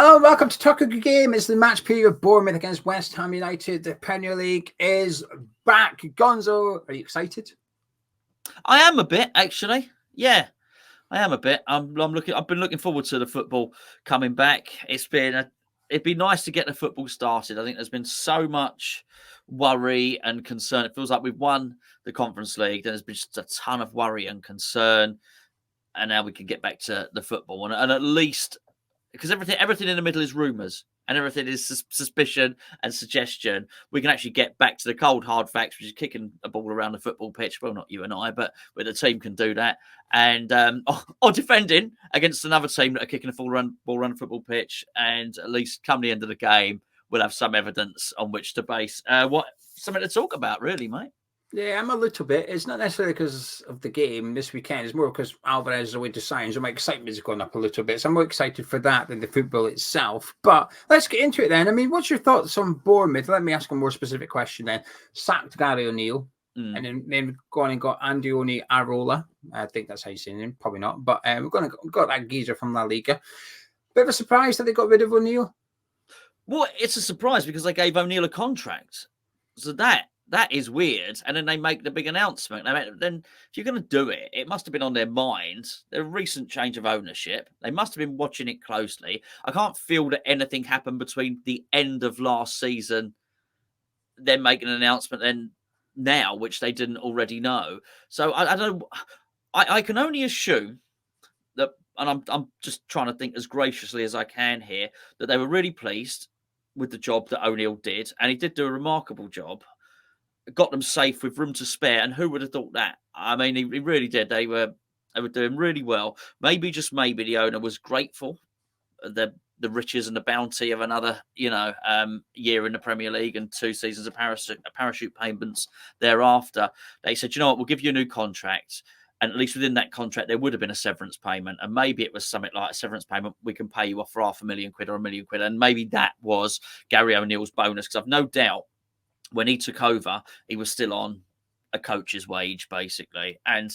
Hello and welcome to Talk a Good Game. It's the match preview of Bournemouth against West Ham United. The Premier League is back. Gonzo, are you excited? I am a bit, actually. Yeah, I am a bit. I've been looking forward to the football coming back. It'd be nice to get the football started. I think there's been so much worry and concern. It feels like we've won the Conference League. There's been just a ton of worry and concern, and now we can get back to the football. And at least, because everything in the middle is rumours and everything is suspicion and suggestion, we can actually get back to the cold, hard facts, which is kicking a ball around the football pitch. Well, not you and I, but the team can do that. And or defending against another team that are kicking a ball around the football pitch. And at least come the end of the game, we'll have some evidence on which to base something to talk about, really, mate. Yeah, I'm a little bit. It's not necessarily because of the game this weekend. It's more because Alvarez is away to sign, so my excitement is going up a little bit. So I'm more excited for that than the football itself. But let's get into it then. I mean, what's your thoughts on Bournemouth? Let me ask a more specific question then. Sacked Gary O'Neill, and then gone and got Andoni Iraola. I think that's how you say him. Probably not. But we're got that geezer from La Liga. Bit of a surprise that they got rid of O'Neill. Well, it's a surprise because they gave O'Neill a contract. So that is weird. And then they make the big announcement. Then if you're going to do it, it must have been on their minds. The recent change of ownership. They must have been watching it closely. I can't feel that anything happened between the end of last season, then making an announcement, then now, which they didn't already know. So I don't. I can only assume that, and I'm just trying to think as graciously as I can here, that they were really pleased with the job that O'Neill did, and he did do a remarkable job. Got them safe with room to spare, and who would have thought that? I mean, he really did. They were doing really well. Maybe, just maybe, the owner was grateful the riches and the bounty of another, year in the Premier League and 2 seasons of parachute payments thereafter. They said, you know what, we'll give you a new contract. And at least within that contract, there would have been a severance payment. And maybe it was something like a severance payment. We can pay you off for £500,000 or £1 million. And maybe that was Gary O'Neill's bonus. Because I've no doubt when he took over, he was still on a coach's wage, basically. And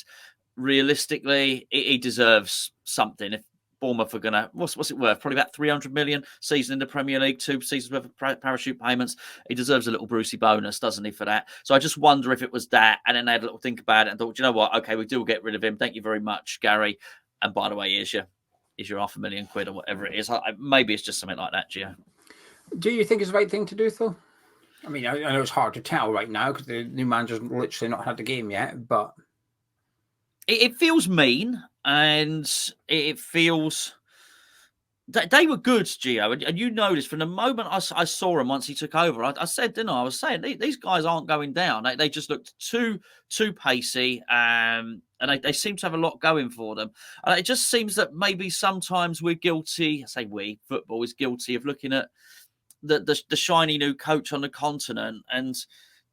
realistically, he deserves something. If Bournemouth are going to, what's it worth? Probably about 300 million season in the Premier League, 2 seasons worth of parachute payments. He deserves a little Brucey bonus, doesn't he, for that? So I just wonder if it was that. And then they had a little think about it and thought, you know what? Okay, we do get rid of him. Thank you very much, Gary. And by the way, here's your £500,000 or whatever it is. Maybe it's just something like that, Gio. Do you think it's the right thing to do, though? I mean, I know it's hard to tell right now because the new manager's literally not had the game yet, but it feels mean, and it feels that they were good, Gio. And you noticed from the moment I saw him once he took over, I said, didn't I? I was saying these guys aren't going down. They just looked too pacey, and they seem to have a lot going for them. And it just seems that maybe sometimes we're guilty. I say we, football is guilty of looking at the shiny new coach on the continent, and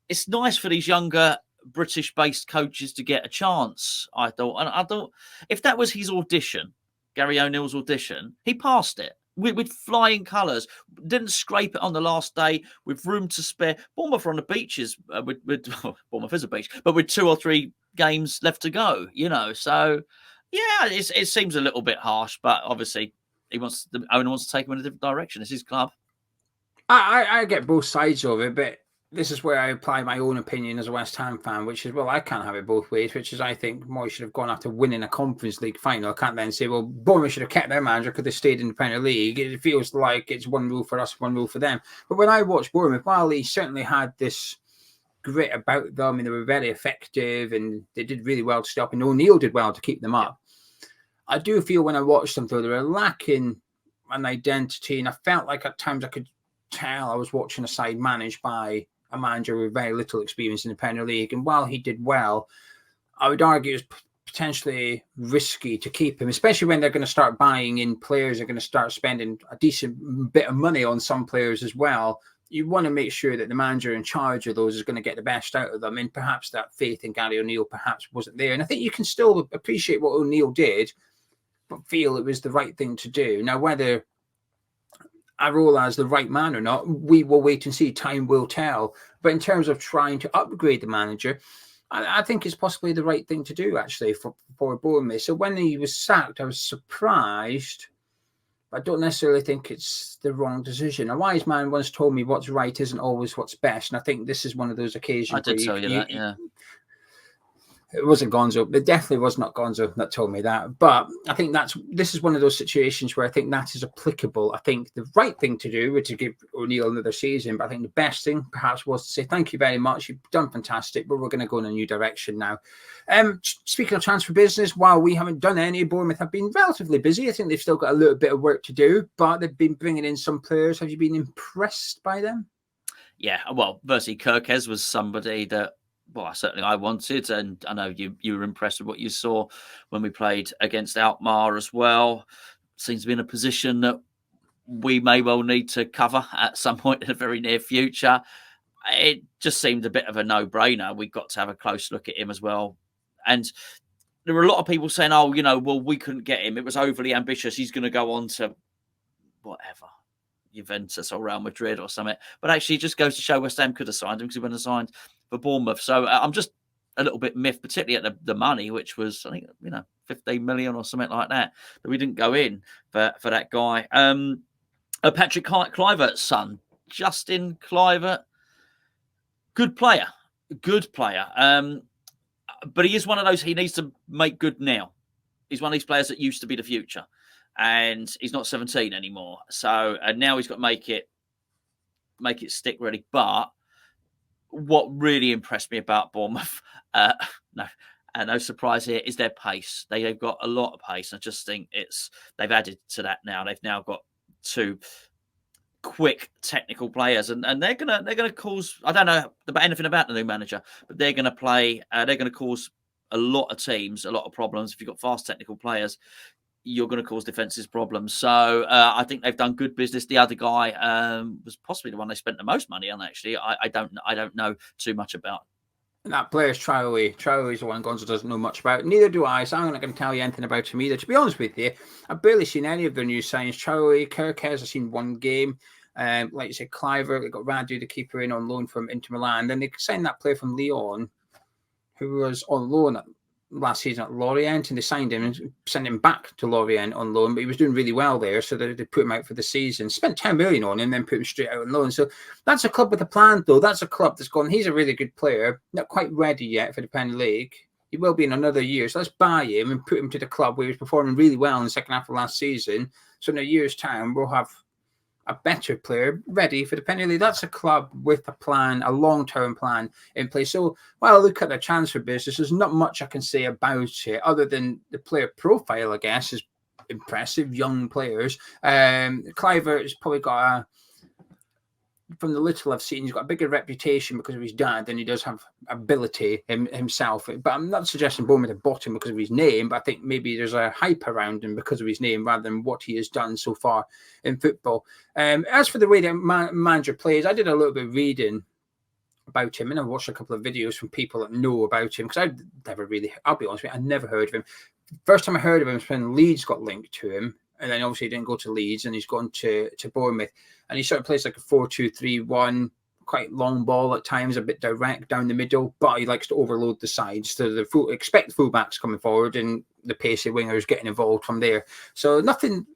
it's nice for these younger British-based coaches to get a chance, I thought. And I thought if that was his audition, Gary O'Neill's audition, he passed it with flying colours. Didn't scrape it on the last day with room to spare. Bournemouth are on the beaches Bournemouth is a beach, but with 2 or 3 games left to go, So, yeah, it seems a little bit harsh, but obviously the owner wants to take him in a different direction. It's his club. I get both sides of it, but this is where I apply my own opinion as a West Ham fan, which is, well, I can't have it both ways, which is I think Moyes should have gone after winning a Conference League final. I can't then say, well, Bournemouth should have kept their manager because they stayed in the Premier League. It feels like it's one rule for us, one rule for them. But when I watched Bournemouth, while he certainly had this grit about them and they were very effective and they did really well to stop, and O'Neill did well to keep them up, I do feel when I watched them, though, they were lacking an identity, and I felt like at times I could tell I was watching a side managed by a manager with very little experience in the Premier League. And while he did well, I would argue it was potentially risky to keep him, especially when they're going to start buying in players, they're going to start spending a decent bit of money on some players as well. You want to make sure that the manager in charge of those is going to get the best out of them. And perhaps that faith in Gary O'Neill perhaps wasn't there. And I think you can still appreciate what O'Neill did, but feel it was the right thing to do. Now, whether Iraola is the right man or not, we will wait and see. Time will tell. But in terms of trying to upgrade the manager, I think it's possibly the right thing to do, actually, for Bournemouth. So when he was sacked, I was surprised, I don't necessarily think it's the wrong decision. A wise man once told me what's right isn't always what's best. And I think this is one of those occasions I did tell you that, yeah. It wasn't Gonzo. It definitely was not Gonzo that told me that. But I think this is one of those situations where I think that is applicable. I think the right thing to do was to give O'Neill another season. But I think the best thing perhaps was to say, thank you very much. You've done fantastic, but we're going to go in a new direction now. Speaking of transfer business, while we haven't done any, Bournemouth have been relatively busy. I think they've still got a little bit of work to do, but they've been bringing in some players. Have you been impressed by them? Yeah, well, Versi Kirkes was somebody that, well, certainly I wanted, and I know you were impressed with what you saw when we played against Alkmaar as well. Seems to be in a position that we may well need to cover at some point in the very near future. It just seemed a bit of a no-brainer. We got to have a close look at him as well. And there were a lot of people saying, oh, well, we couldn't get him. It was overly ambitious. He's going to go on to whatever, Juventus or Real Madrid or something. But actually, it just goes to show West Ham could have signed him because he wouldn't have signed for Bournemouth. So I'm just a little bit miffed, particularly at the money, which was, I think, 15 million or something like that we didn't go in for that guy. Patrick Kluivert's son, Justin Kluivert, good player. But he is one of those, he needs to make good now. He's one of these players that used to be the future. And he's not 17 anymore. So now he's got to make it stick really. But what really impressed me about Bournemouth, no surprise here, is their pace. They've got a lot of pace. I just think they've added to that now. They've now got 2 quick technical players, and they're gonna cause, I don't know about anything about the new manager, but they're gonna cause a lot of teams a lot of problems. If you've got fast technical players, you're going to cause defenses problems. So I think they've done good business. The other guy was possibly the one they spent the most money on. Actually, I don't know too much about. And that player's Traore. Traore is the one Gonzo doesn't know much about. Neither do I, so I'm not going to tell you anything about him either. To be honest with you, I've barely seen any of their new signings. Traore, Kirkes, I've seen one game. Like you said, Kluivert, they got Radu, the keeper, in on loan from Inter Milan. Then they signed that player from Lyon, who was on loan last season at Lorient, and they signed him and sent him back to Lorient on loan, but he was doing really well there, so they put him out for the season, spent 10 million on him, then put him straight out on loan. So that's a club with a plan, though. That's a club that's gone, he's a really good player, not quite ready yet for the Premier League. He will be in another year, so let's buy him and put him to the club where he was performing really well in the second half of last season. So in a year's time, we'll have a better player ready for the Premier League. That's a club with a plan, a long-term plan in place. So while I look at the transfer business, there's not much I can say about it other than the player profile, I guess, is impressive. Young players. Kluivert has probably got from the little I've seen, he's got a bigger reputation because of his dad than he does have ability himself. But I'm not suggesting Bournemouth have bought him because of his name, but I think maybe there's a hype around him because of his name rather than what he has done so far in football. As for the way that manager plays, I did a little bit of reading about him and I watched a couple of videos from people that know about him because I'll be honest with you, I never heard of him. First time I heard of him was when Leeds got linked to him. And then obviously he didn't go to Leeds and he's gone to Bournemouth. And he sort of plays like a 4-2-3-1, quite long ball at times, a bit direct down the middle, but he likes to overload the sides. So expect fullbacks coming forward and the pacey wingers getting involved from there. So nothing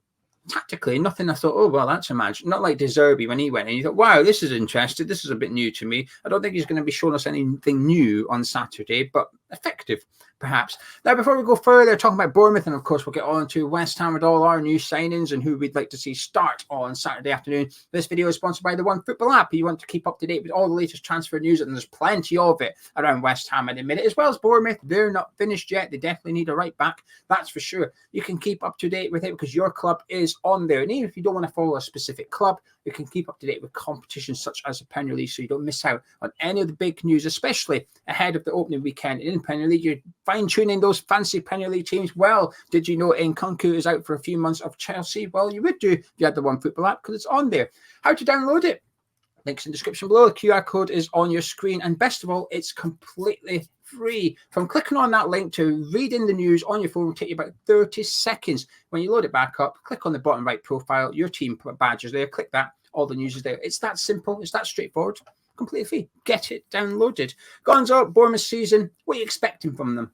tactically, nothing I thought, oh, well, that's a match. Not like De Zerbi when he went and you thought, wow, this is interesting. This is a bit new to me. I don't think he's going to be showing us anything new on Saturday, but effective, perhaps. Now, before we go further, talking about Bournemouth, and of course, we'll get on to West Ham with all our new signings and who we'd like to see start on Saturday afternoon. This video is sponsored by the OneFootball app. If you want to keep up to date with all the latest transfer news, and there's plenty of it around West Ham at the minute, as well as Bournemouth. They're not finished yet. They definitely need a right back. That's for sure. You can keep up to date with it because your club is on there. And even if you don't want to follow a specific club, you can keep up to date with competitions such as the Premier League so you don't miss out on any of the big news, especially ahead of the opening weekend in Premier League. You're fine-tuning those fancy Premier League teams. Well, did you know Nkunku is out for a few months of Chelsea? Well, you would do if you had the OneFootball app because it's on there. How to download it? Links in the description below. The QR code is on your screen. And best of all, it's completely free. From clicking on that link to reading the news on your phone will take you about 30 seconds. When you load it back up, click on the bottom right profile. Your team badge is there. Click that. All the news is there. It's that simple. It's that straightforward. Completely free. Get it downloaded. Gonzo, Bournemouth season. What are you expecting from them?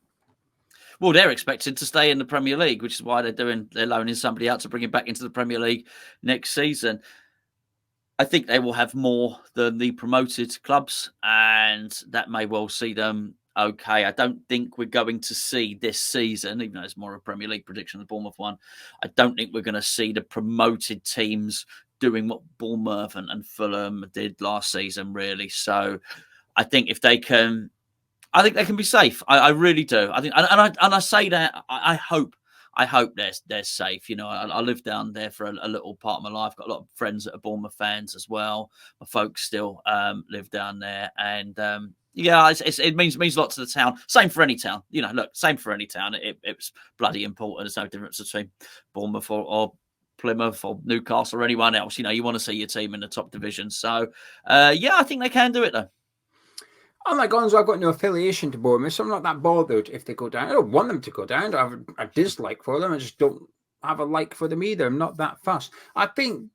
Well, they're expected to stay in the Premier League, which is why they're loaning somebody out to bring him back into the Premier League next season. I think they will have more than the promoted clubs, and that may well see them okay. I don't think we're going to see this season, even though it's more a Premier League prediction than the Bournemouth one, I don't think we're going to see the promoted teams doing what Bournemouth and Fulham did last season, really. So I think if they can, I think they can be safe. I really do. I think, and I say that I hope they're safe. You know, I lived down there for a little part of my life. Got a lot of friends that are Bournemouth fans as well. My folks still live down there, and it means a lot to the town. Same for any town. You know, look, same for any town. It's bloody important. There's no difference between Bournemouth or Plymouth or Newcastle or anyone else. You know, you want to see your team in the top division. So, I think they can do it though. Unlike Gonzo, I've got no affiliation to Bournemouth, so I'm not that bothered if they go down. I don't want them to go down. I don't have a dislike for them. I just don't have a like for them either. I'm not that fussed. I think,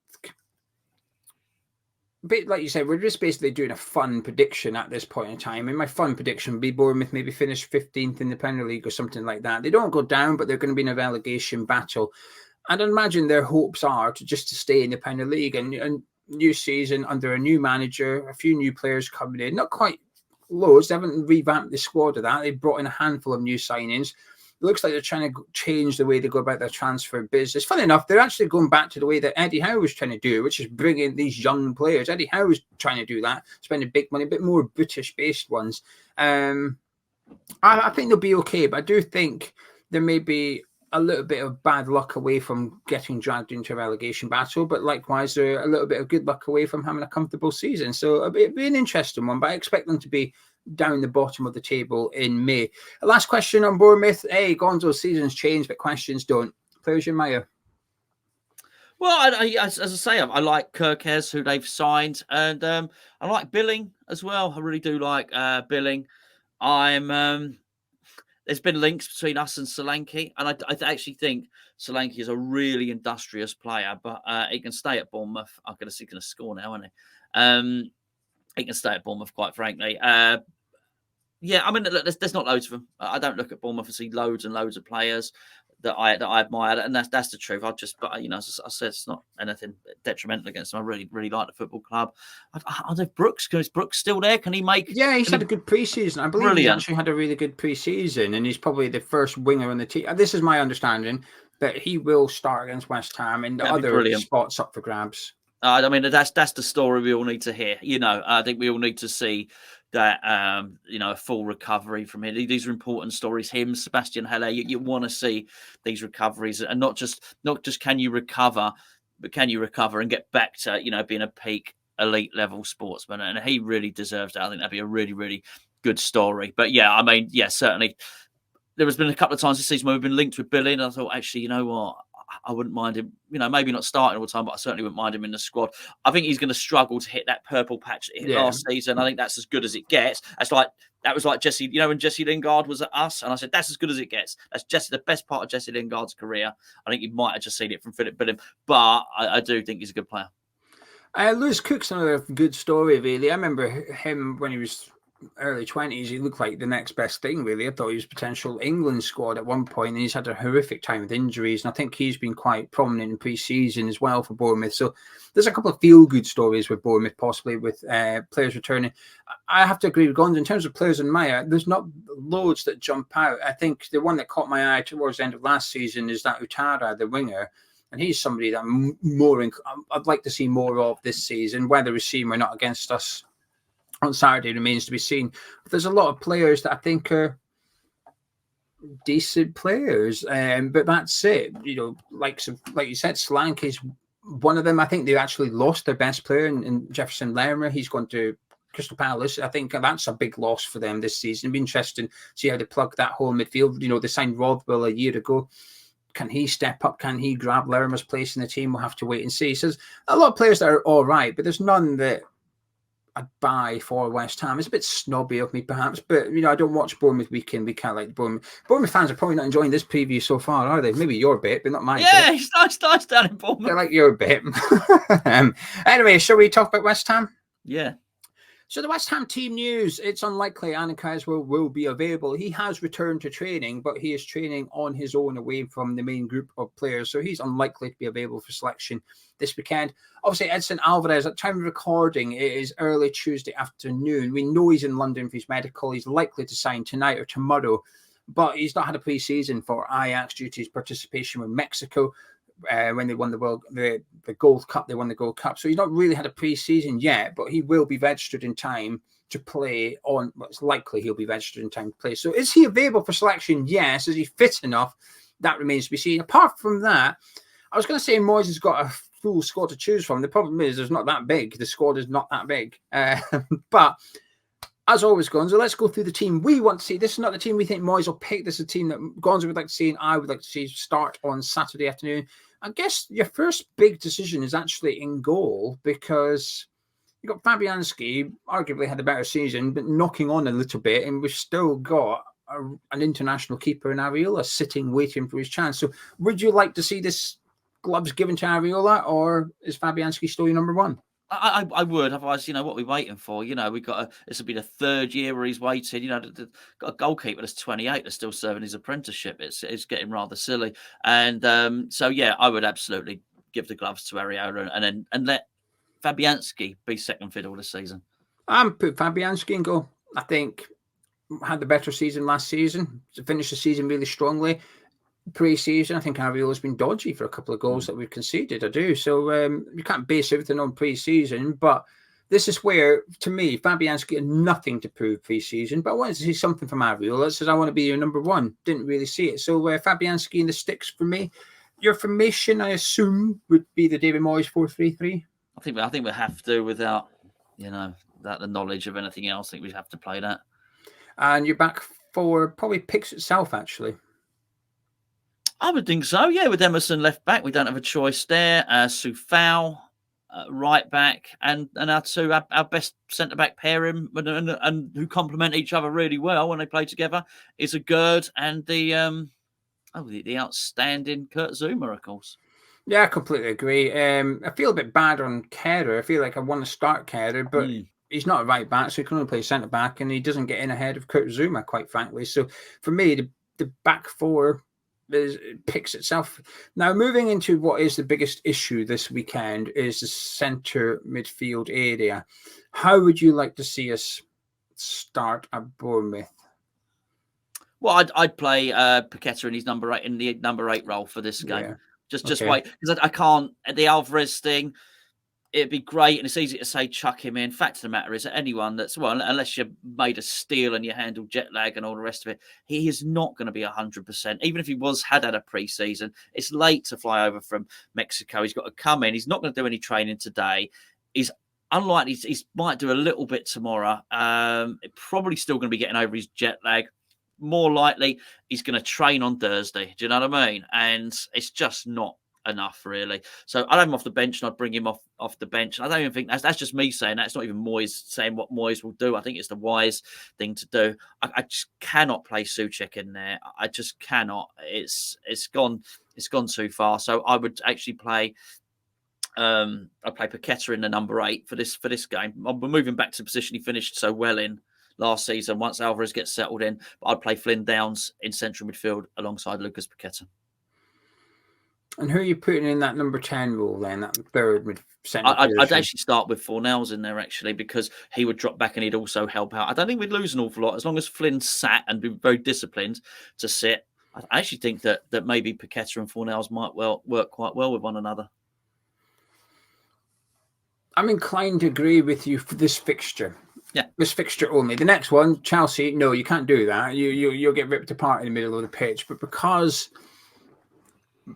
like you said, we're just basically doing a fun prediction at this point in time. And my fun prediction would be Bournemouth maybe finish 15th in the Premier League or something like that. They don't go down, but they're going to be in a relegation battle. And I imagine their hopes are to stay in the Premier League and new season under a new manager, a few new players coming in, not quite loads. They haven't revamped the squad of that. They brought in a handful of new signings. It looks like they're trying to change the way they go about their transfer business. Funny enough, they're actually going back to the way that Eddie Howe was trying to do, which is bring in these young players. Eddie Howe was trying to do that, spending big money, a bit more British-based ones. I think they'll be okay, but I do think there may be a little bit of bad luck away from getting dragged into a relegation battle, but likewise, they're a little bit of good luck away from having a comfortable season. So it'll be an interesting one, but I expect them to be down the bottom of the table in May. Last question on Bournemouth. Hey, Gonzo's season's changed, but questions don't. Players you admire? Well, as I say, I like Kirkes, who they've signed, and I like Billing as well. I really do like Billing. There's been links between us and Solanke, and I actually think Solanke is a really industrious player, but he can stay at Bournemouth. I'm going to see he's going to score now, isn't he? He can stay at Bournemouth, quite frankly. I mean, look, there's not loads of them. I don't look at Bournemouth and see loads and loads of players that I admire, and that's the truth. As I said, it's not anything detrimental against them. I really, really like the football club. I don't know if Brooks, is Brooks still there? Can he make? Yeah, he's had a good preseason. I believe he actually had a really good preseason, and he's probably the first winger on the team. This is my understanding that he will start against West Ham, and the other spots up for grabs. I mean, that's the story we all need to hear. You know, I think we all need to see that, a full recovery from him. These are important stories. Him, Sebastian Haller, you want to see these recoveries, and not just can you recover, but can you recover and get back to, being a peak elite level sportsman? And he really deserves that. I think that'd be a really, really good story. But certainly. There has been a couple of times this season where we've been linked with Billy, and I thought, actually, you know what? I wouldn't mind him, maybe not starting all the time, but I certainly wouldn't mind him in the squad. I think he's going to struggle to hit that purple patch that he hit last season. I think that's as good as it gets. That was like Jesse, when Jesse Lingard was at us, and I said, that's as good as it gets. That's the best part of Jesse Lingard's career. I think you might have just seen it from Philip Billing, but I do think he's a good player. Lewis Cook's another good story, really. I remember him when he was early 20s. He looked like the next best thing, really. I thought he was potential England squad at one point, and he's had a horrific time with injuries, and I think he's been quite prominent in pre-season as well for Bournemouth. So there's a couple of feel-good stories with Bournemouth, possibly with players returning. I have to agree with Gonzo. In terms of players in Maya, there's not loads that jump out. I think the one that caught my eye towards the end of last season is that Utara, the winger, and he's somebody that I'd like to see more of this season. Whether we see him or not against us on Saturday remains to be seen. But there's a lot of players that I think are decent players, but that's it. Like you said, Solanke is one of them. I think they actually lost their best player in Jefferson Lerma. He's gone to Crystal Palace. I think that's a big loss for them this season. It'd be interesting to see how they plug that whole midfield. They signed Rothwell a year ago. Can he step up? Can he grab Lerma's place in the team? We'll have to wait and see. So there's a lot of players that are all right, but there's none that I'd buy for West Ham. It's a bit snobby of me, perhaps, but I don't watch Bournemouth week in, week out like Bournemouth. Bournemouth fans are probably not enjoying this preview so far, are they? Maybe your bit, but not mine. Yeah, it's nice down in Bournemouth. They're like your bit. Anyway, shall we talk about West Ham? Yeah. So the West Ham team news, it's unlikely Anna Creswell will be available. He has returned to training, but he is training on his own away from the main group of players. So he's unlikely to be available for selection this weekend. Obviously, Edson Alvarez, at time of recording, it is early Tuesday afternoon. We know he's in London for his medical. He's likely to sign tonight or tomorrow, but he's not had a pre-season for Ajax due to his participation with Mexico. When they won the Gold Cup, they won the Gold Cup. So he's not really had a pre-season yet, but he will be registered in time to play on. Well, it's likely he'll be registered in time to play. So is he available for selection? Yes. Is he fit enough? That remains to be seen. Apart from that, I was going to say Moyes has got a full squad to choose from. The problem is there's not that big. The squad is not that big. But as always, Gonzo, let's go through the team we want to see. This is not the team we think Moyes will pick. This is a team that Gonzo would like to see and I would like to see start on Saturday afternoon. I guess your first big decision is actually in goal because you've got Fabianski, arguably had a better season, but knocking on a little bit, and we've still got an international keeper in Iraola sitting, waiting for his chance. So would you like to see this gloves given to Iraola, or is Fabianski still your number one? I would. Otherwise, what are we waiting for? This will be the third year where he's waited. Got a goalkeeper that's 28 that's still serving his apprenticeship. It's getting rather silly. And so, yeah, I would absolutely give the gloves to Iraola and let Fabianski be second fiddle this season. Put Fabianski in goal. I think had the better season last season. Finished the season really strongly. Pre-season, I think Iraola's been dodgy for a couple of goals that we've conceded. I do. So you can't base everything on pre-season, but this is where, to me, Fabianski had nothing to prove pre-season, but I wanted to see something from Iraola. It says, I want to be your number one. Didn't really see it. So Fabianski in the sticks for me. Your formation, I assume, would be the David Moyes 4-3-3. I think we have to, without the knowledge of anything else. I think we have to play that. And your back four probably picks itself, actually. I would think so, yeah. With Emerson left back, we don't have a choice there. Soufal right back, and our best centre back pairing and who complement each other really well when they play together is a Gerd and the outstanding Kurt Zouma, of course. Yeah, I completely agree. I feel a bit bad on Kerr. I feel like I want to start Kerr, but he's not a right back, so he can only play centre back, and he doesn't get in ahead of Kurt Zouma, quite frankly. So for me, the back four picks itself. Now, moving into what is the biggest issue this weekend is the centre midfield area. How would you like to see us start at Bournemouth? Well, I'd play Paqueta in his number 8 role for this game. Yeah. Just wait, because I can't. The Alvarez thing, it'd be great, and it's easy to say chuck him in. Fact of the matter is that anyone that's, well, unless you're made of steel and you handle jet lag and all the rest of it, he is not going to be 100%. Even if he had a pre-season, it's late to fly over from Mexico. He's got to come in. He's not going to do any training today. He's unlikely. He might do a little bit tomorrow. Probably still going to be getting over his jet lag. More likely, he's going to train on Thursday. Do you know what I mean? And it's just not enough, really. So I'd have him off the bench and I'd bring him off the bench. I don't even think that's just me saying that. It's not even Moyes saying what Moyes will do. I think it's the wise thing to do. I just cannot play Souček in there. I just cannot. It's gone too far. So I would actually play I'd play Paqueta in the number 8 for this game. We're moving back to the position he finished so well in last season once Alvarez gets settled in. But I'd play Flynn Downs in central midfield alongside Lucas Paqueta. And who are you putting in that number 10 role then, that third mid-centre? I'd actually start with Fornals in there, actually, because he would drop back and he'd also help out. I don't think we'd lose an awful lot as long as Flynn sat and be very disciplined to sit. I actually think that maybe Paqueta and Fornals might work quite well with one another. I'm inclined to agree with you for this fixture. Yeah, this fixture only. The next one, Chelsea, no, you can't do that. You'll get ripped apart in the middle of the pitch. But because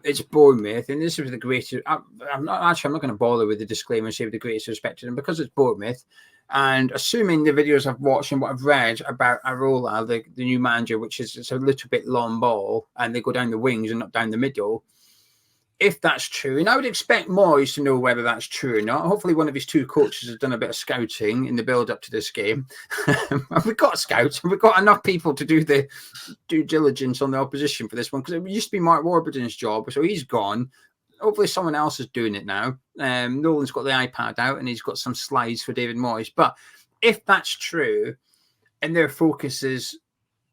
it's Bournemouth, and this is the greatest. I'm not going to bother with the disclaimer and say with the greatest respect to them because it's Bournemouth. And assuming the videos I've watched and what I've read about Iraola, the new manager, which is it's a little bit long ball, and they go down the wings and not down the middle. If that's true, and I would expect Moyes to know whether that's true or not. Hopefully, one of his two coaches has done a bit of scouting in the build-up to this game. We've got scouts, and we've got enough people to do the due diligence on the opposition for this one, because it used to be Mark Warburton's job, so he's gone. Hopefully, someone else is doing it now. Nolan's got the iPad out, and he's got some slides for David Moyes. But if that's true, and their focus is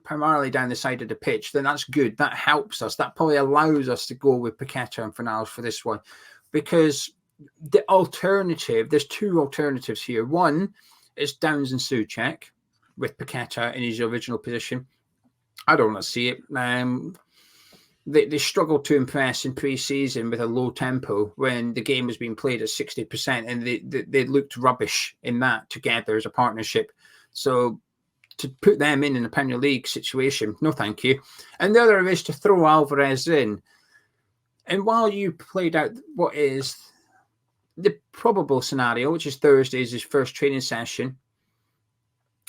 primarily down the side of the pitch, then that's good. That helps us. That probably allows us to go with Paqueta and Fornals for this one, because the alternative, there's two alternatives here. One is Downs and Souček with Paqueta in his original position. I don't want to see it. They struggled to impress in pre-season with a low tempo when the game was being played at 60%, and they looked rubbish in that together as a partnership. So to put them in a Premier League situation, no thank you. And the other is to throw Alvarez in. And while you played out what is the probable scenario, which is Thursday is his first training session,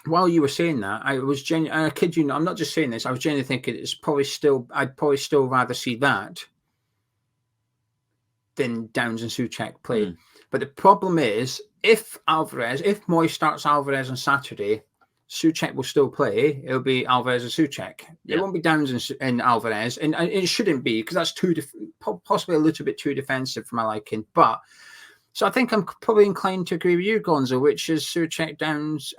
while you were saying that, I was genuinely, I kid you not, I'm not just saying this, I was genuinely thinking I'd probably still rather see that than Downs and Souček play. But the problem is, if Moyes starts Alvarez on Saturday, Souček will still play. It'll be Alvarez and Souček. Yeah. It won't be Downs and Alvarez, and it shouldn't be, because that's possibly a little bit too defensive for my liking. But so I think I'm probably inclined to agree with you, Gonzo, which is Souček, Downs,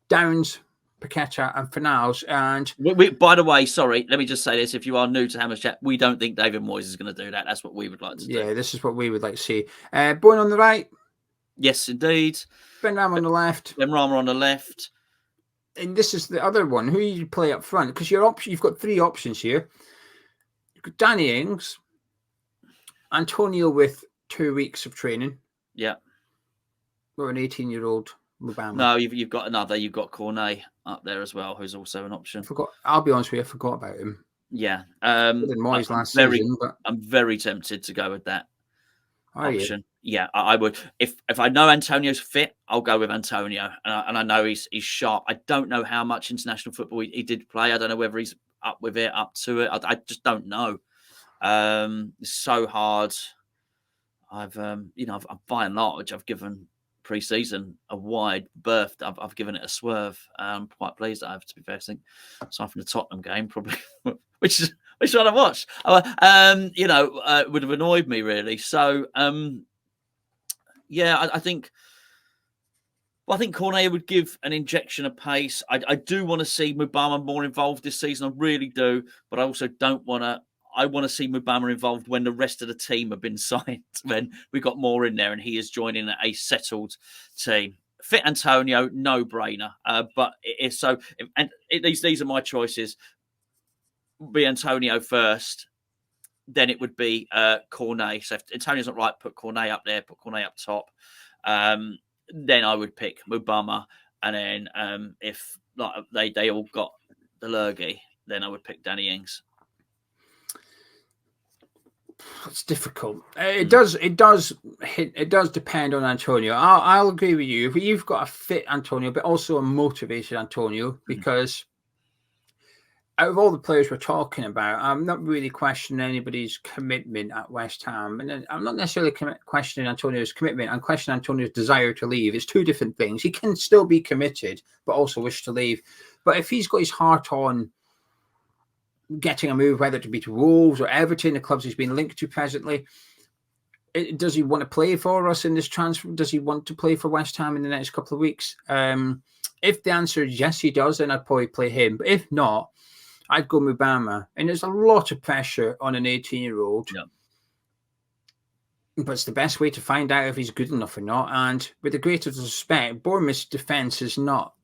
Downs, Paqueta, and Fornals. And by the way, sorry, let me just say this: if you are new to Hammers Chat, we don't think David Moyes is going to do that. That's what we would like to do. Yeah, this is what we would like to see. Bourne on the right. Yes, indeed. Benrahma on the left. Benrahma on the left. And this is the other one. Who you play up front? Because you've got three options here. You've got Danny Ings, Antonio with 2 weeks of training. Yeah. Or an 18-year-old Mubama. No, you've got another. You've got Cornet up there as well, who's also an option. I'll be honest with you, I forgot about him. Yeah. Moyes last season, but I'm very tempted to go with that option. You? Yeah, I would. If I know Antonio's fit, I'll go with Antonio, and I know he's sharp. I don't know how much international football he did play. I don't know whether he's up to it. I just don't know. It's so hard. I've by and large, I've given pre-season a wide berth. I've given it a swerve. I'm quite pleased that I have, to be fair. I think aside from the Tottenham game, probably, which one I watched, would have annoyed me really. So, yeah, I think Cornet would give an injection of pace. I do want to see Mubama more involved this season. I really do, but I also don't want to. I want to see Mubama involved when the rest of the team have been signed, when we got more in there and he is joining a settled team. Fit Antonio, no brainer. But these are my choices. Be Antonio first, then it would be Cornet. So if Antonio's not right, put Cornet up there, put Cornet up top. Then I would pick Mubama, and then if they all got the Lurgy, then I would pick Danny Ings. It's difficult. It does depend on Antonio. I'll agree with you. If you've got a fit Antonio, but also a motivated Antonio, because out of all the players we're talking about, I'm not really questioning anybody's commitment at West Ham, and I'm not necessarily questioning Antonio's commitment. I'm questioning Antonio's desire to leave. It's two different things. He can still be committed, but also wish to leave. But if he's got his heart on getting a move, whether it be to Wolves or Everton, the clubs he's been linked to presently, does he want to play for us in this transfer? Does he want to play for West Ham in the next couple of weeks? If the answer is yes, he does, then I'd probably play him. But if not, I'd go Mubama. And there's a lot of pressure on an 18-year-old. Yeah. But it's the best way to find out if he's good enough or not. And with the greatest respect, Bournemouth's defence is not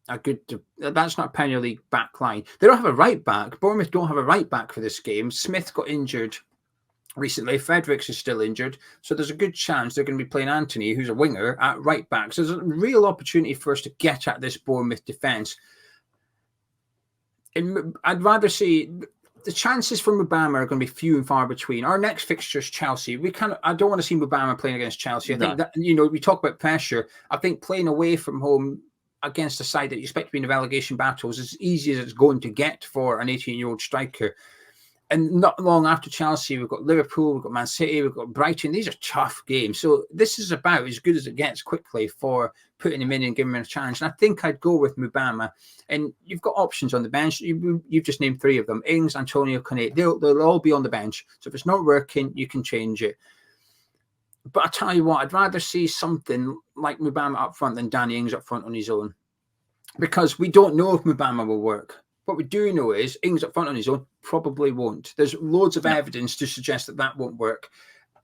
that's not a Premier League back line. They don't have a right back. Bournemouth don't have a right back for this game. Smith got injured recently. Fredericks is still injured. So there's a good chance they're going to be playing Anthony, who's a winger, at right back. So there's a real opportunity for us to get at this Bournemouth defence. And I'd rather see the chances for Mubama are going to be few and far between. Our next fixture is Chelsea. I don't want to see Mubama playing against Chelsea. I think that, we talk about pressure. I think playing away from home against a side that you expect to be in the relegation battles is as easy as it's going to get for an 18-year-old striker. And not long after Chelsea, we've got Liverpool, we've got Man City, we've got Brighton. These are tough games. So this is about as good as it gets quickly for putting him in and giving him a chance. And I think I'd go with Mubama. And you've got options on the bench. You've just named three of them: Ings, Antonio, Cornet. They'll all be on the bench. So if it's not working, you can change it. But I tell you what, I'd rather see something like Mubama up front than Danny Ings up front on his own. Because we don't know if Mubama will work. What we do know is Ings up front on his own probably won't. There's loads of evidence to suggest that won't work.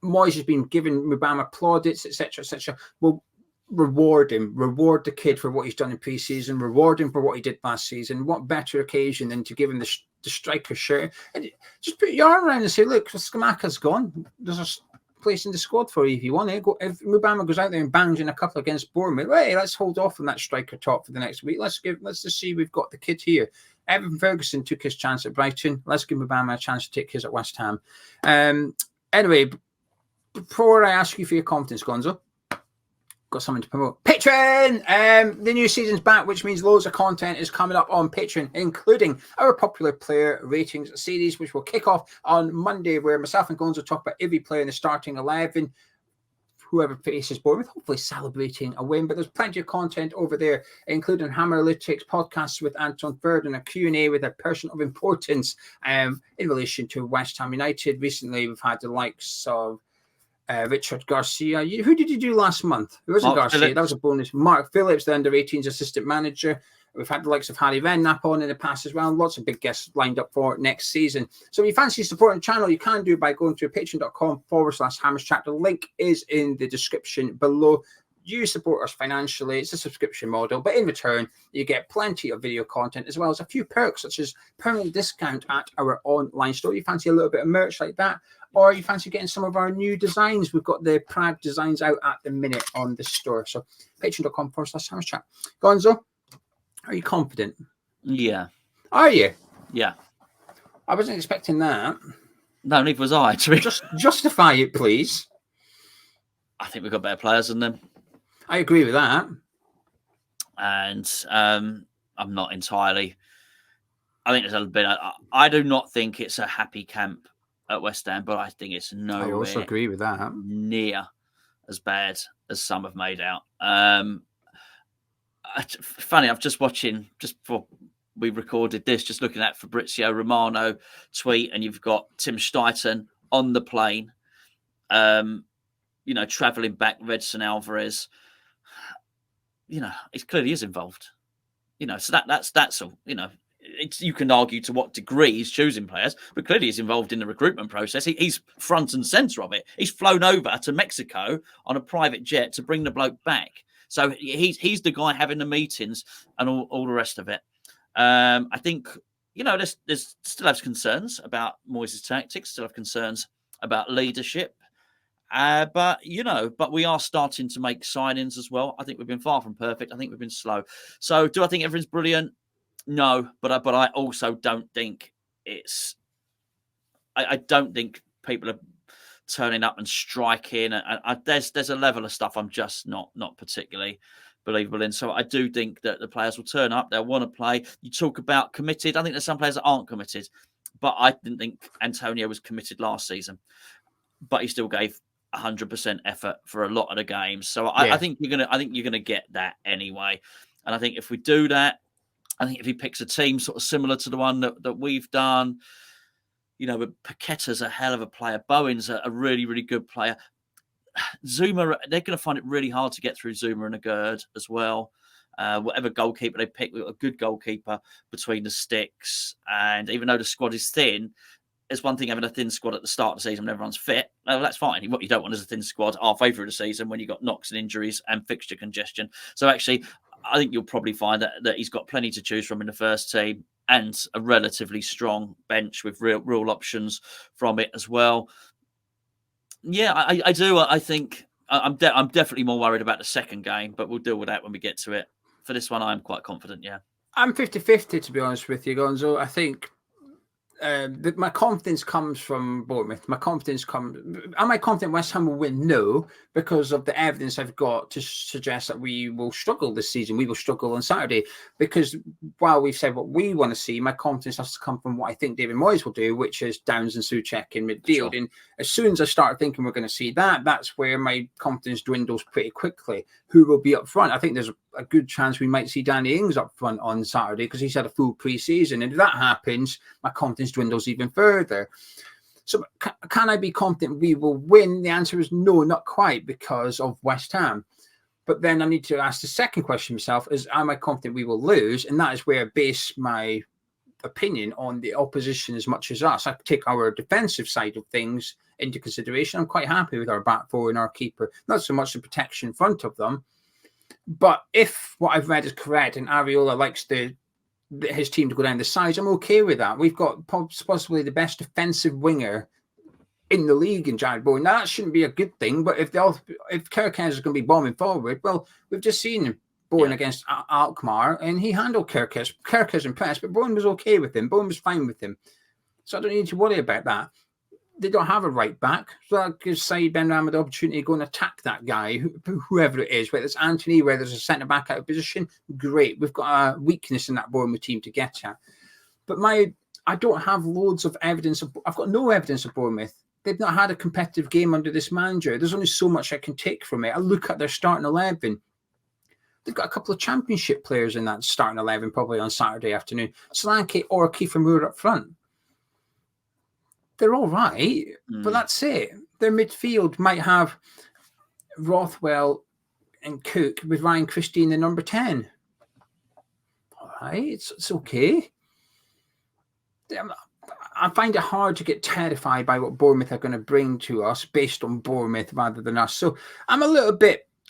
Moyes has been giving Mubama plaudits, etc., etc. Well, reward him, reward the kid for what he's done in pre-season, reward him for what he did last season. What better occasion than to give him the striker shirt and just put your arm around and say, look, Skamaka's gone. There's a place in the squad for you if you want it. If Mubama goes out there and bangs in a couple against Bournemouth, hey, let's hold off on that striker top for the next week. Let's just see we've got the kid here. Evan Ferguson took his chance at Brighton. Let's give Mubama a chance to take his at West Ham. Anyway, before I ask you for your confidence, Gonzo, got something to promote. Patreon! The new season's back, which means loads of content is coming up on Patreon, including our popular player ratings series, which will kick off on Monday, where myself and Gonzo talk about every player in the starting 11, whoever faces Bournemouth, hopefully celebrating a win. But there's plenty of content over there, including Hammerlytics, podcasts with Anton Bird, and a Q&A with a person of importance in relation to West Ham United. Recently, we've had the likes of Richard Garcia. Who did you do last month? It wasn't Garcia. Phillips. That was a bonus. Mark Phillips, the under-18s assistant manager. We've had the likes of Harry Redknapp on in the past as well. Lots of big guests lined up for next season. So if you fancy supporting the channel, you can do by going to patreon.com/HammersChat. The link is in the description below. You support us financially. It's a subscription model, but in return, you get plenty of video content as well as a few perks, such as permanent discount at our online store. You fancy a little bit of merch like that, or you fancy getting some of our new designs. We've got the Prague designs out at the minute on the store. So patreon.com/HammersChat. Gonzo, are you confident? Yeah. Are you? Yeah. I wasn't expecting that. No, neither was I. Just justify it, please. I think we've got better players than them. I agree with that. And I'm not entirely. I think there's a little bit. I do not think it's a happy camp at West Ham, but I think it's nowhere. I also agree with that. Near as bad as some have made out. Funny, I've just before we recorded this, just looking at Fabrizio Romano tweet, and you've got Tim Steiten on the plane, travelling back, Redson Alvarez. It clearly is involved. So that's all. You can argue to what degree he's choosing players, but clearly he's involved in the recruitment process. He's front and centre of it. He's flown over to Mexico on a private jet to bring the bloke back. So he's the guy having the meetings and all the rest of it. I think, there's still have concerns about Moyes' tactics, still have concerns about leadership. But we are starting to make signings as well. I think we've been far from perfect. I think we've been slow. So do I think everything's brilliant? No, but I also don't think it's. I don't think people are turning up and striking. There's a level of stuff I'm just not particularly believable in. So I do think that the players will turn up. They'll want to play. You talk about committed. I think there's some players that aren't committed, but I didn't think Antonio was committed last season, but he still gave 100% effort for a lot of the games. So I think you're gonna get that anyway. And I think if we do that, I think if he picks a team sort of similar to the one that we've done, but Paqueta's a hell of a player. Bowen's a really, really good player. Zuma, they're going to find it really hard to get through Zuma and Agurd as well. Whatever goalkeeper they pick, we've got a good goalkeeper between the sticks. And even though the squad is thin, it's one thing having a thin squad at the start of the season when everyone's fit. No, that's fine. What you don't want is a thin squad halfway through the season when you've got knocks and injuries and fixture congestion. So actually, I think you'll probably find that he's got plenty to choose from in the first team and a relatively strong bench with real options from it as well. Yeah, I do. I think I'm definitely more worried about the second game, but we'll deal with that when we get to it. For this one, I'm quite confident, yeah. I'm 50-50, to be honest with you, Gonzo. I think my confidence comes from Bournemouth. Am I confident West Ham will win? No, because of the evidence I've got to suggest that we will struggle this season. We will struggle on Saturday because while we've said what we want to see, my confidence has to come from what I think David Moyes will do, which is Downs and Souček in midfield. Sure. And as soon as I start thinking we're going to see that, that's where my confidence dwindles pretty quickly. Who will be up front? I think there's a good chance we might see Danny Ings up front on Saturday because he's had a full pre-season. And if that happens, my confidence dwindles even further. So can I be confident we will win? The answer is no, not quite, because of West Ham. But then I need to ask the second question myself is, am I confident we will lose? And that is where I base my opinion on the opposition as much as us. I take our defensive side of things into consideration. I'm quite happy with our back four and our keeper. Not so much the protection in front of them. But if what I've read is correct and Iraola likes his team to go down the sides, I'm okay with that. We've got possibly the best defensive winger in the league in Jared Bowen. Now, that shouldn't be a good thing, but if Kerkez is going to be bombing forward, well, we've just seen Bowen against Alkmaar, and he handled Kerkez. Kerkez impressed, but Bowen was okay with him. Bowen was fine with him. So I don't need to worry about that. They don't have a right back, so that gives Saeed Benrahma the opportunity to go and attack that guy, whoever it is, whether it's Anthony, whether it's a centre-back out of position, great. We've got a weakness in that Bournemouth team to get at. But I don't have loads of evidence. I've got no evidence of Bournemouth. They've not had a competitive game under this manager. There's only so much I can take from it. I look at their starting 11. They've got a couple of championship players in that starting 11 probably on Saturday afternoon. Solanke or Kiefer Moore up front. They're all right, but that's it. Their midfield might have Rothwell and Cook with Ryan Christie in the number 10. All right, it's okay. I find it hard to get terrified by what Bournemouth are going to bring to us based on Bournemouth rather than us. So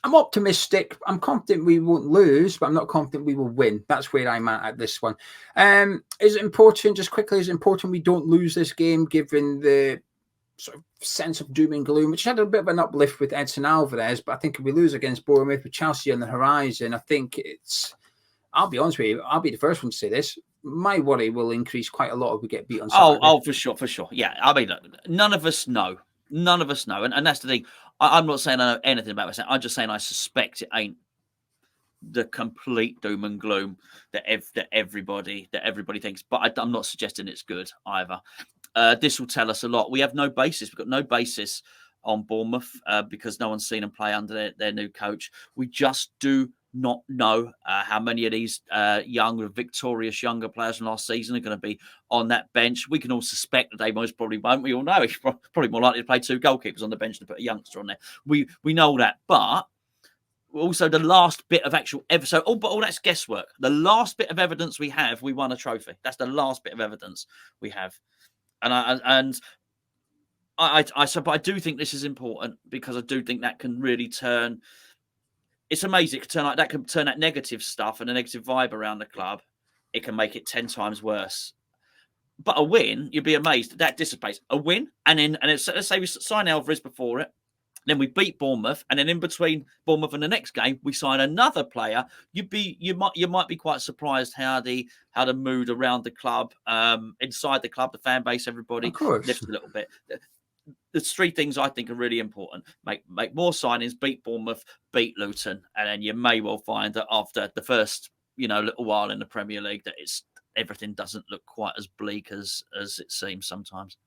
I'm optimistic. I'm confident we won't lose, but I'm not confident we will win. That's where I'm at this one. Is it important, just quickly, is it important we don't lose this game given the sort of sense of doom and gloom, which had a bit of an uplift with Edson Alvarez, but I think if we lose against Bournemouth with Chelsea on the horizon, I think I'll be honest with you, I'll be the first one to say this. My worry will increase quite a lot if we get beat on Saturday. Oh, for sure. Yeah, I mean, look, none of us know. And that's the thing. I'm not saying I know anything about this. I'm just saying I suspect it ain't the complete doom and gloom that everybody thinks. But I'm not suggesting it's good either. This will tell us a lot. We have no basis. We've got no basis on Bournemouth because no one's seen them play under their new coach. We just do not know how many of these victorious younger players from last season are going to be on that bench. We can all suspect that they most probably won't. We all know he's probably more likely to play two goalkeepers on the bench than put a youngster on there. We know that, but also the last bit of actual evidence. But all that's guesswork. The last bit of evidence we have, we won a trophy. That's the last bit of evidence we have, but I do think this is important because I do think that can really turn. It's amazing. It can turn that negative stuff and a negative vibe around the club. It can make it 10 times worse. But a win, you'd be amazed that dissipates. A win, and let's say we sign Alvarez before it, then we beat Bournemouth, and then in between Bournemouth and the next game, we sign another player. You might be quite surprised how the mood around the club, inside the club, the fan base, everybody lifts a little bit. There's three things I think are really important. Make more signings, beat Bournemouth, beat Luton, and then you may well find that after the first little while in the Premier League that everything doesn't look quite as bleak as it seems sometimes.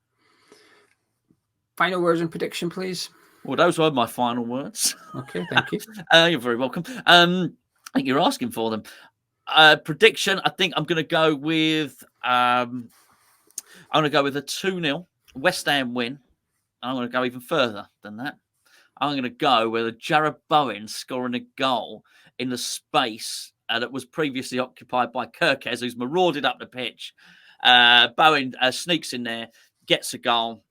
Final words and prediction, please. Well, those were my final words. Okay, thank you. You're very welcome. I think you're asking for them. Prediction, I think I'm going to go with a 2-0 West Ham win. I'm going to go even further than that. I'm going to go with a Jared Bowen scoring a goal in the space that was previously occupied by Kerkez, who's marauded up the pitch. Bowen sneaks in there, gets a goal,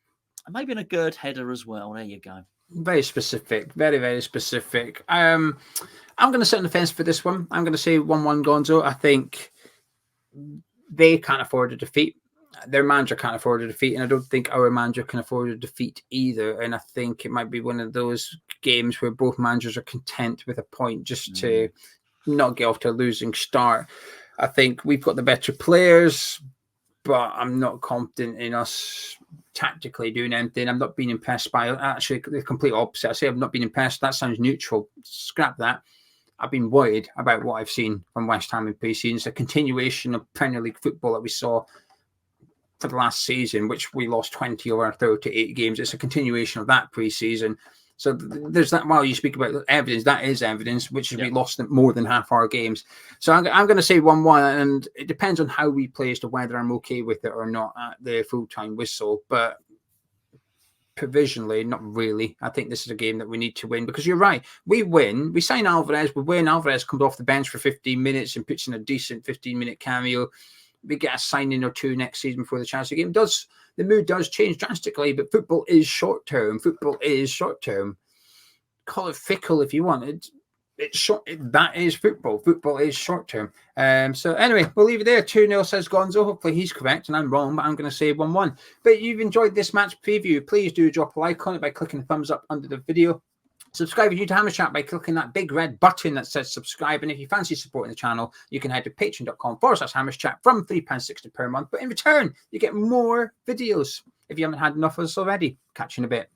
and maybe in a Gerd header as well. There you go. Very specific. Very, very specific. I'm going to sit on the fence for this one. I'm going to say 1-1 Gonzo. I think they can't afford a defeat. Their manager can't afford a defeat, and I don't think our manager can afford a defeat either. And I think it might be one of those games where both managers are content with a point just to not get off to a losing start. I think we've got the better players, but I'm not confident in us tactically doing anything. I'm not being impressed by actually the complete opposite. I say I've not been impressed. That sounds neutral. Scrap that. I've been worried about what I've seen from West Ham in pre-season. It's a continuation of Premier League football that we saw for the last season, which we lost 20 over 38 games. It's a continuation of that pre-season. So there's that. While you speak about evidence, that is evidence, which is we lost more than half our games. So I'm going to say 1-1, and it depends on how we play as to whether I'm okay with it or not at the full-time whistle. But provisionally, not really. I think this is a game that we need to win because you're right. We win. We sign Alvarez. We win. Alvarez comes off the bench for 15 minutes and puts in a decent 15-minute cameo. We get a signing or two next season before the Chelsea game. The mood does change drastically, but football is short term. Football is short term. Call it fickle if you want. It's short. That is football. Football is short term. So anyway, we'll leave it there. 2-0 says Gonzo. Hopefully he's correct and I'm wrong, but I'm going to say 1-1. But you've enjoyed this match preview. Please do drop a like on it by clicking the thumbs up under the video. Subscribe if you're new to Hammers Chat by clicking that big red button that says subscribe. And if you fancy supporting the channel, you can head to patreon.com/Hammers Chat from £3.60 per month. But in return, you get more videos if you haven't had enough of us already. Catch you in a bit.